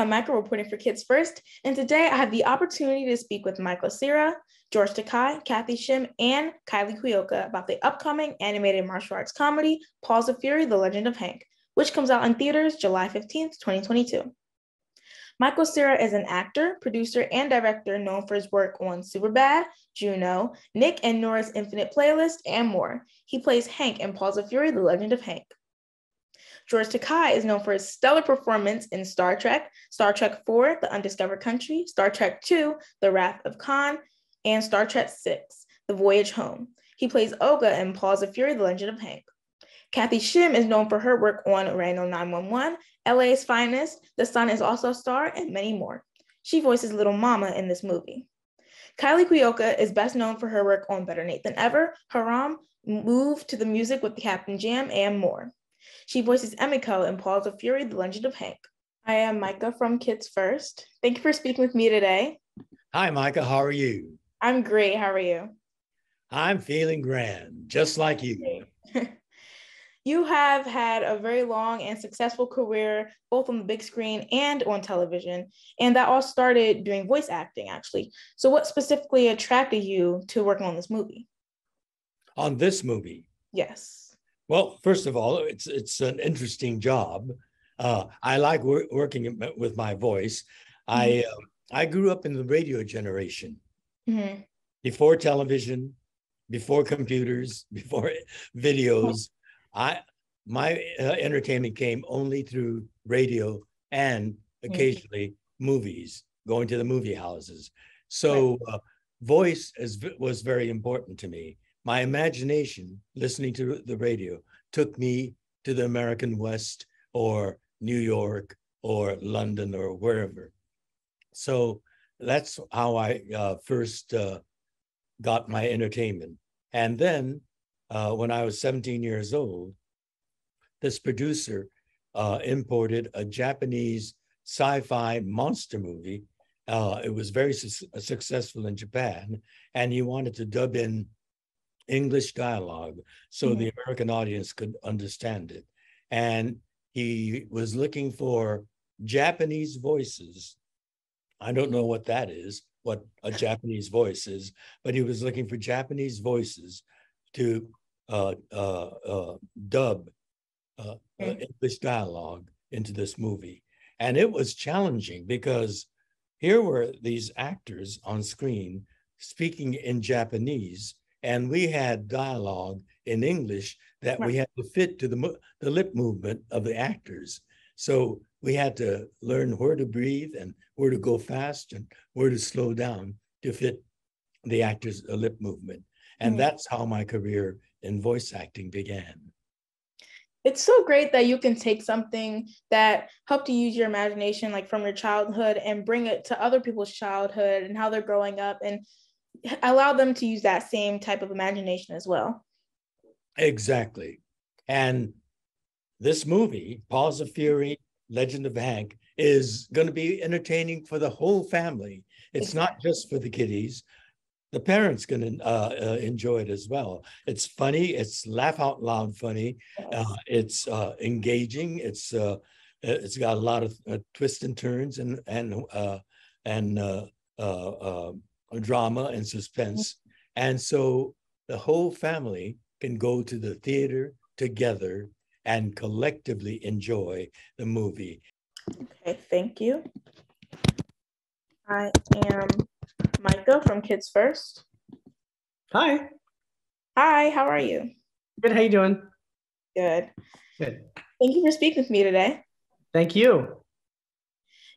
Michael reporting for Kids First, and today I have the opportunity to speak with Michael Cera, George Takei, Kathy Shim, and Kylie Kuoka about the upcoming animated martial arts comedy, Paws of Fury, The Legend of Hank, which comes out in theaters July 15th, 2022. Michael Cera is an actor, producer, and director known for his work on Superbad, Juno, Nick and Nora's Infinite Playlist, and more. He plays Hank in Paws of Fury, The Legend of Hank. George Takei is known for his stellar performance in Star Trek, Star Trek IV, The Undiscovered Country, Star Trek II, The Wrath of Khan, and Star Trek VI, The Voyage Home. He plays Olga in Paws of Fury, The Legend of Hank. Kathy Shim is known for her work on Reno 911, LA's Finest, The Sun is Also a Star, and many more. She voices Little Mama in this movie. Kylie Kuoka is best known for her work on Better Nate Than Ever, Haram, Move to the Music with Captain Jam, and more. She voices Emiko in Paws of Fury, The Legend of Hank. I am Micah from Kids First. Thank you for speaking with me today. Hi, Micah. How are you? I'm great. How are you? I'm feeling grand, just like you. You have had a very long and successful career, both on the big screen and on television, and that all started doing voice acting, actually. So what specifically attracted you to working on this movie? On this movie? Yes. Well, first of all, it's an interesting job. I like working with my voice. Mm-hmm. I grew up in the radio generation. Mm-hmm. Before television, before computers, before videos. My entertainment came only through radio and occasionally movies, going to the movie houses. So voice was very important to me. My imagination, listening to the radio, took me to the American West or New York or London or wherever. So that's how I first got my entertainment. And then when I was 17 years old, this producer imported a Japanese sci-fi monster movie. It was very successful in Japan, and he wanted to dub in English dialogue so the American audience could understand it. And he was looking for Japanese voices. I don't know what that is, what a Japanese voice is, but he was looking for Japanese voices to dub English dialogue into this movie. And it was challenging because here were these actors on screen speaking in Japanese, and we had dialogue in English that we had to fit to the lip movement of the actors. So we had to learn where to breathe and where to go fast and where to slow down to fit the actors' lip movement. And that's how my career in voice acting began. It's so great that you can take something that helped you use your imagination, like from your childhood, and bring it to other people's childhood and how they're growing up, and allow them to use that same type of imagination as well. Exactly. And this movie, Paws of Fury, Legend of Hank, is going to be entertaining for the whole family. It's not just for the kiddies. The parents can enjoy it as well. It's funny. It's laugh out loud funny. It's engaging. It's got a lot of twists and turns and drama and suspense. And so the whole family can go to the theater together and collectively enjoy the movie. Okay, thank you. I am Micah from Kids First. Hi. Hi, how are you? Good, how you doing? Good. Good. Thank you for speaking with me today. Thank you.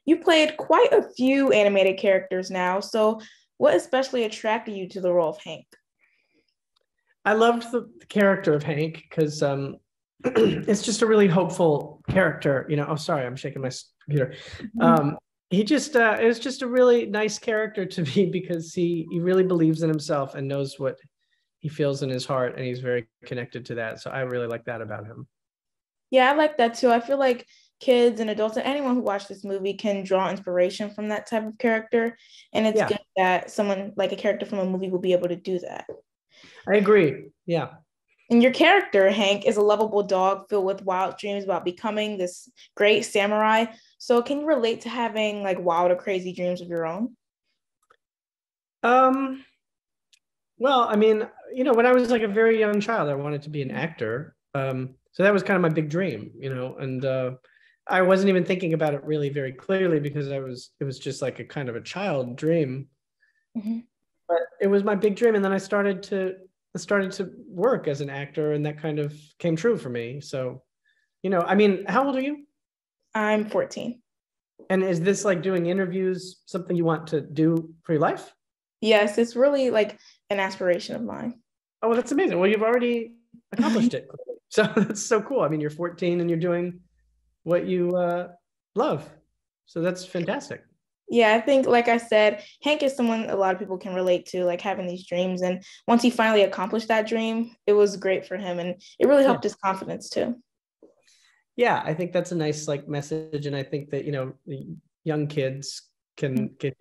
You played quite a few animated characters now, so what especially attracted you to the role of Hank? I loved the character of Hank because it's just a really hopeful character. You know, oh, sorry, I'm shaking my computer. He just, it was just a really nice character to me because he really believes in himself and knows what he feels in his heart, and he's very connected to that. So I really like that about him. Yeah, I like that too. I feel like kids and adults and anyone who watched this movie can draw inspiration from that type of character. And it's good that someone like a character from a movie will be able to do that. I agree. Yeah. And your character, Hank, is a lovable dog filled with wild dreams about becoming this great samurai. So can you relate to having like wild or crazy dreams of your own? Well, I mean, when I was like a very young child, I wanted to be an actor. So that was kind of my big dream, and I wasn't even thinking about it really very clearly because it was just like a kind of a child dream. Mm-hmm. But it was my big dream. And then I started to work as an actor, and that kind of came true for me. So, I mean, how old are you? I'm 14. And is this like doing interviews something you want to do for your life? Yes, it's really like an aspiration of mine. Oh, well, that's amazing. Well, you've already accomplished it. So that's so cool. I mean, you're 14 and you're doing what you love. So that's fantastic. Yeah, I think, like I said, Hank is someone a lot of people can relate to, like having these dreams. And once he finally accomplished that dream, it was great for him. And it really helped his confidence too. Yeah, I think that's a nice like message. And I think that, young kids can get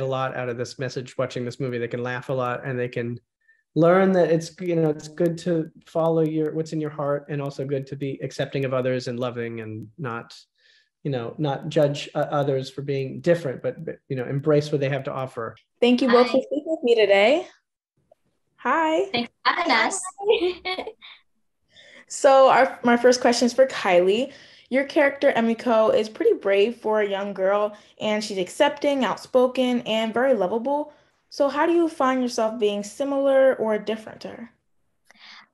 a lot out of this message watching this movie. They can laugh a lot, and they can learn that it's good to follow what's in your heart, and also good to be accepting of others and loving, and not judge others for being different, but embrace what they have to offer. Thank you both for speaking with me today. Hi. Thanks for having us. So my first question is for Kylie. Your character, Emiko, is pretty brave for a young girl, and she's accepting, outspoken, and very lovable. So how do you find yourself being similar or different to her?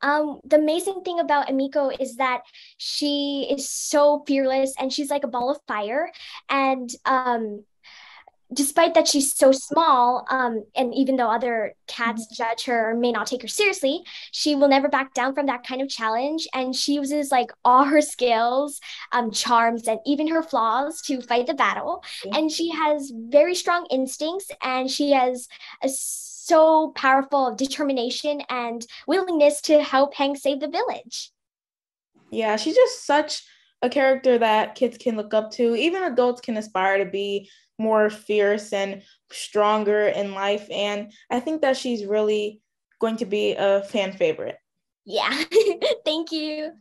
The amazing thing about Emiko is that she is so fearless, and she's like a ball of fire. And despite that she's so small, and even though other cats judge her or may not take her seriously, she will never back down from that kind of challenge. And she uses like all her skills, charms, and even her flaws to fight the battle. Yeah. And she has very strong instincts, and she has so powerful determination and willingness to help Hank save the village. Yeah, she's just such a character that kids can look up to. Even adults can aspire to be more fierce and stronger in life. And I think that she's really going to be a fan favorite. Yeah, thank you.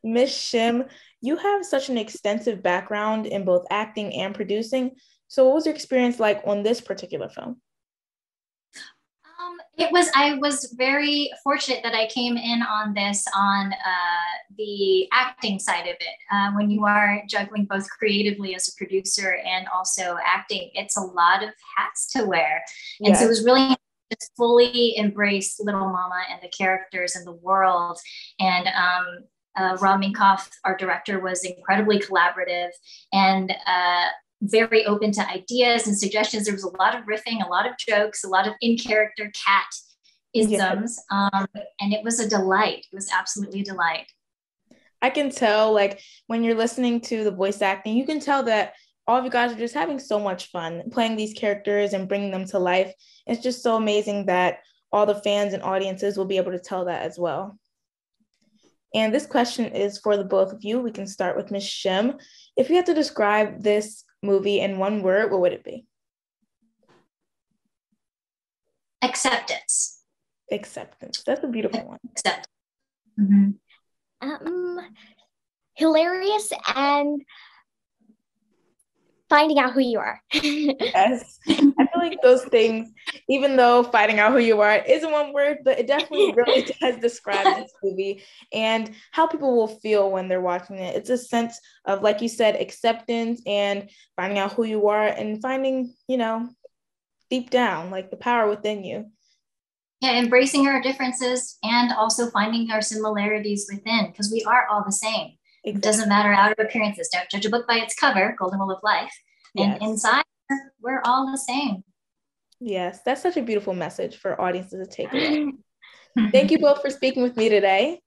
Miss Shim, you have such an extensive background in both acting and producing. So what was your experience like on this particular film? I was very fortunate that I came in on this on the acting side of it. When you are juggling both creatively as a producer and also acting, it's a lot of hats to wear. And so it was really just fully embrace Little Mama and the characters and the world. And Rob Minkoff, our director, was incredibly collaborative and very open to ideas and suggestions. There was a lot of riffing, a lot of jokes, a lot of in-character cat isms, and it was a delight. It was absolutely a delight. I can tell, like, when you're listening to the voice acting, you can tell that all of you guys are just having so much fun playing these characters and bringing them to life. It's just so amazing that all the fans and audiences will be able to tell that as well. And this question is for the both of you. We can start with Ms. Shim. If you had to describe this movie in one word, what would it be? Acceptance. Acceptance. That's a beautiful one. Acceptance. Mm-hmm. Hilarious and finding out who you are. Yes. I feel like those things, even though finding out who you are isn't one word, but it definitely really does describe this movie and how people will feel when they're watching it. It's a sense of, like you said, acceptance and finding out who you are and finding, deep down, like the power within you. Yeah, embracing our differences and also finding our similarities within, because we are all the same. Exactly. It doesn't matter outer appearances. Don't judge a book by its cover, Golden Rule of Life. And inside, we're all the same. Yes, that's such a beautiful message for audiences to take away. Thank you both for speaking with me today.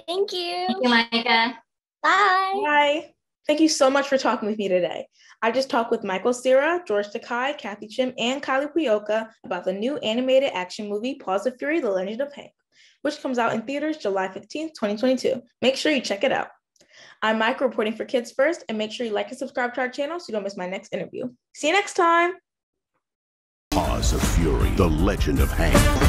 Thank you. Thank you, Micah. Bye. Bye. Thank you so much for talking with me today. I just talked with Michael Cera, George Takei, Kathy Shim, and Kylie Kuioka about the new animated action movie, Paws of Fury, The Legend of Hank, which comes out in theaters July 15th, 2022. Make sure you check it out. I'm Mike, reporting for Kids First, and make sure you like and subscribe to our channel so you don't miss my next interview. See you next time. Paws of Fury, The Legend of Hank.